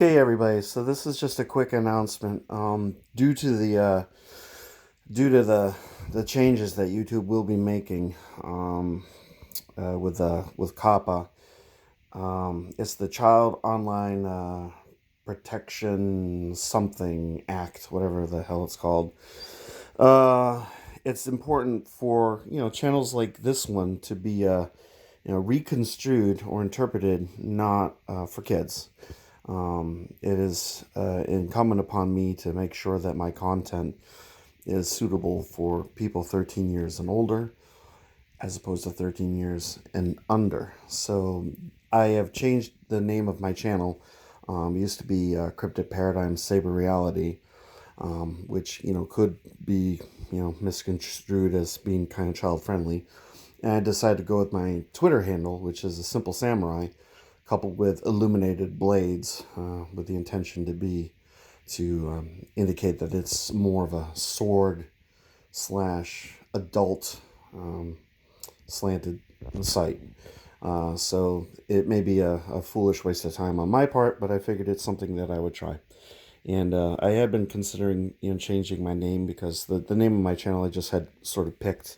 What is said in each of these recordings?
Hey everybody, so this is just a quick announcement. Due to the changes that YouTube will be making with COPPA, it's the Child Online Protection something Act, whatever the hell it's called. Uh, it's important for channels like this one to be reconstrued or interpreted not for kids. It is incumbent upon me to make sure that my content is suitable for people 13 years and older, as opposed to 13 years and under. So I have changed the name of my channel. It used to be Cryptic Paradigm Saber Reality, which could be misconstrued as being kind of child friendly. And I decided to go with my Twitter handle, which is a simple samurai, coupled with illuminated blades, with the intention to indicate that it's more of a sword slash adult slanted site. So it may be a foolish waste of time on my part, but I figured it's something that I would try. And I had been considering changing my name because the name of my channel I just had sort of picked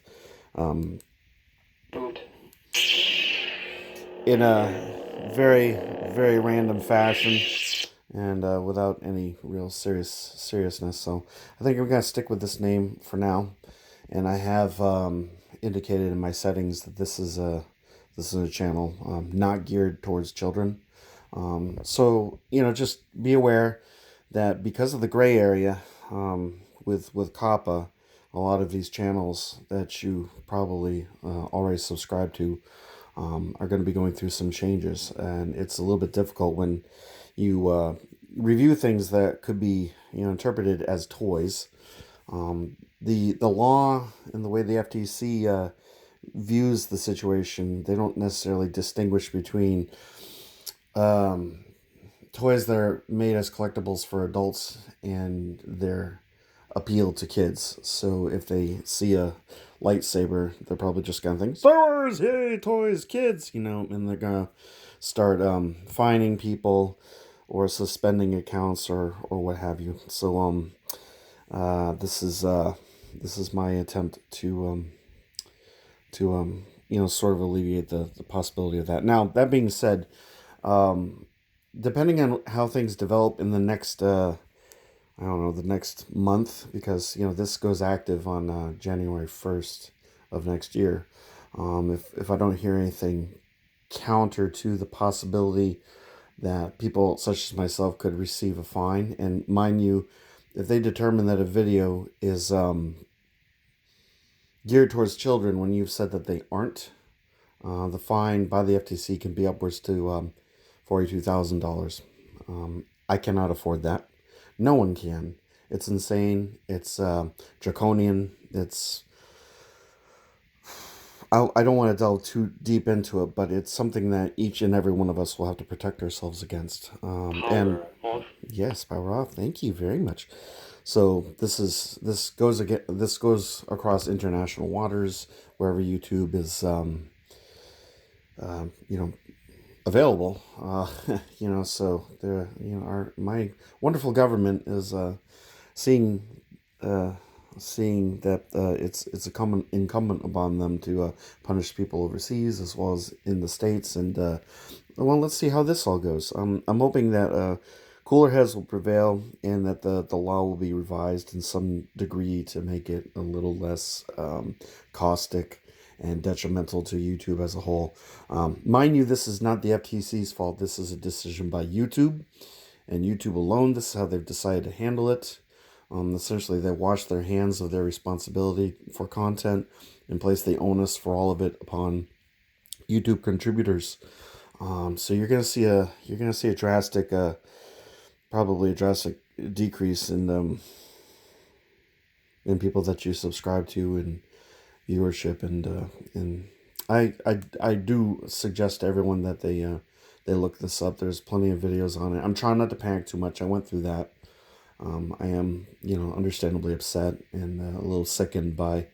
in a very random fashion and without any real seriousness. So I think I'm gonna stick with this name for now, and I have indicated in my settings that this is a channel not geared towards children. So just be aware that because of the gray area with COPPA, a lot of these channels that you probably already subscribe to are going to be going through some changes, and it's a little bit difficult when you review things that could be interpreted as toys. The law and the way the FTC views the situation, they don't necessarily distinguish between um, toys that are made as collectibles for adults and their appeal to kids. So if they see a lightsaber, they're probably just gonna think Star Wars, yay, toys, kids, and they're gonna start fining people or suspending accounts or what have you. So this is my attempt to sort of alleviate the possibility of that. Now that being said, um, depending on how things develop in the next I don't know, the next month, because this goes active on January 1st of next year. If I don't hear anything counter to the possibility that people such as myself could receive a fine, and mind you, if they determine that a video is geared towards children when you've said that they aren't, the fine by the FTC can be upwards to $42,000. I cannot afford that. No one can. It's insane. It's draconian. I don't want to delve too deep into it, but it's something that each and every one of us will have to protect ourselves against. And Power off. yes, power off. Thank you very much. So this goes across international waters wherever YouTube is you know available. So the our my wonderful government is seeing uh, seeing that it's incumbent upon them to punish people overseas as well as in the states. And well, let's see how this all goes. I'm hoping that cooler heads will prevail and that the law will be revised in some degree to make it a little less caustic and detrimental to YouTube as a whole. Mind you, this is not the FTC's fault. This is a decision by YouTube and YouTube alone. This is how they've decided to handle it. Essentially, they wash their hands of their responsibility for content and place the onus for all of it upon YouTube contributors. So you're gonna see a drastic, probably a drastic decrease in people that you subscribe to and viewership, and I do suggest to everyone that they look this up. There's plenty of videos on it. I'm trying not to panic too much. I went through that. I am, understandably upset and a little sickened by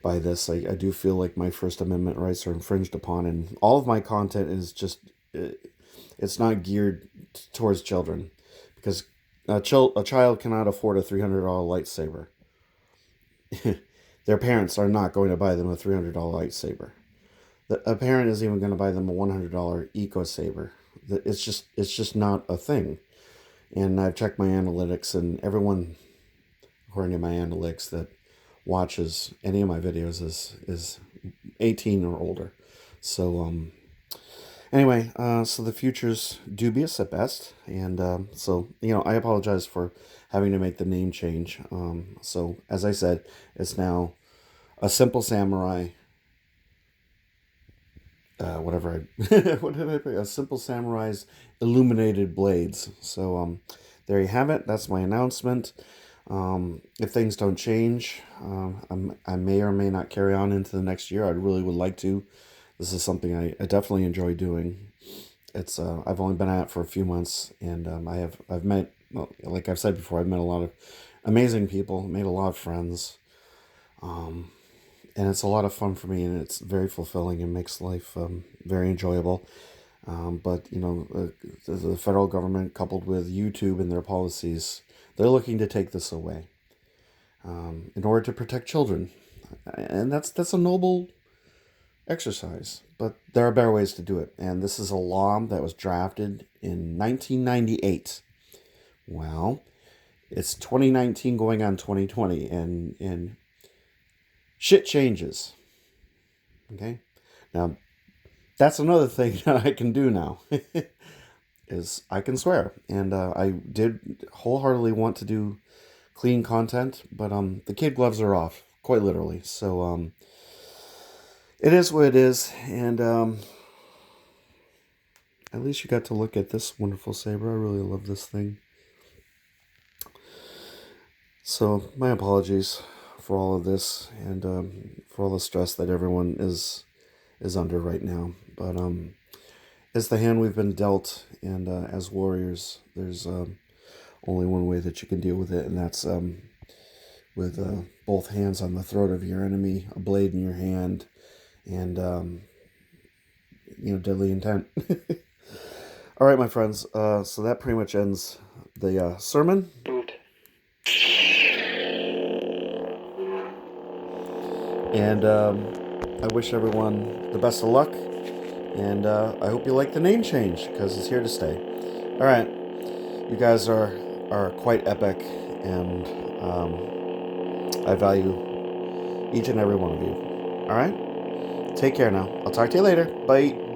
this. I do feel like my First Amendment rights are infringed upon, and all of my content is just it's not geared towards children. because a child cannot afford a $300 lightsaber. Their parents are not going to buy them a $300 lightsaber. A parent isn't even going to buy them a $100 eco saber. It's just not a thing. And I've checked my analytics, and everyone, according to my analytics, that watches any of my videos is 18 or older. So anyway, so the future's dubious at best, and so I apologize for having to make the name change. So as I said, it's now a simple samurai. Whatever what did I pick? A simple samurai's illuminated blades. So there you have it. That's my announcement. If things don't change, I may or may not carry on into the next year. I really would like to. This is something I definitely enjoy doing. It's I've only been at it for a few months, and I've met, well, like I've said before, I've met a lot of amazing people, made a lot of friends, and it's a lot of fun for me, and it's very fulfilling and makes life very enjoyable. But the federal government, coupled with YouTube and their policies, they're looking to take this away in order to protect children, and that's a noble exercise. But there are better ways to do it, and this is a law that was drafted in 1998. Well, it's 2019 going on 2020, and shit changes. Okay, now that's another thing that I can do now. Is I can swear, and I did wholeheartedly want to do clean content, but the kid gloves are off, quite literally. So it is what it is, and at least you got to look at this wonderful saber. I really love this thing. So my apologies for all of this, and for all the stress that everyone is under right now. But it's the hand we've been dealt, and as warriors, there's only one way that you can deal with it, and that's with both hands on the throat of your enemy, a blade in your hand, and deadly intent. All right, my friends. So that pretty much ends the sermon. And I wish everyone the best of luck. And I hope you like the name change, because it's here to stay. All right. You guys are quite epic, and I value each and every one of you. All right? Take care now. I'll talk to you later. Bye.